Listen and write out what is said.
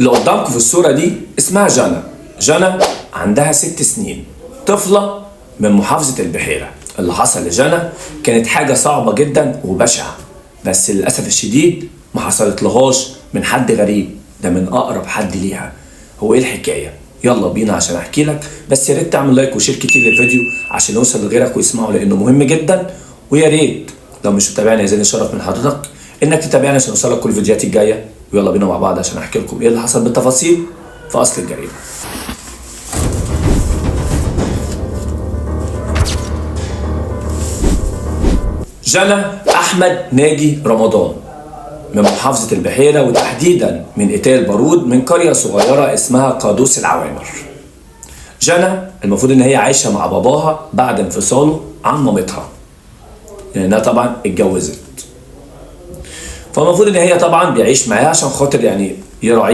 اللي قدامكم في الصورة دي اسمها جنى. جنى عندها 6 سنين، طفلة من محافظة البحيرة. اللي حصل لجنى كانت حاجة صعبة جدا وبشعة، بس للأسف الشديد ما حصلت لهاش من حد غريب، ده من أقرب حد ليها. هو إيه الحكاية؟ يلا بينا عشان أحكي لك، بس يا ريت تعمل لايك وشير كتير للفيديو عشان يوصل لغيرك ويسمعه لأنه مهم جدا. ويا ريت لو مش متابعني يزيد الشرف من حضرتك إنك تتابعني عشان يوصلك كل الفيديوهات الجاية. ويلا بينا مع بعض عشان أحكي لكم إيه اللي حصل بالتفاصيل في أصل الجريمة. جنى أحمد ناجي رمضان من محافظة البحيرة، وتحديدا من إيتال بارود، من قرية صغيرة اسمها قادوس العوامر. جنى المفروض إن هي عايشة مع باباها بعد انفصاله عن مامتها، لأنها طبعا اتجوزت، فالمفروض إن هي طبعا بيعيش معاها عشان خاطر يعني يراعي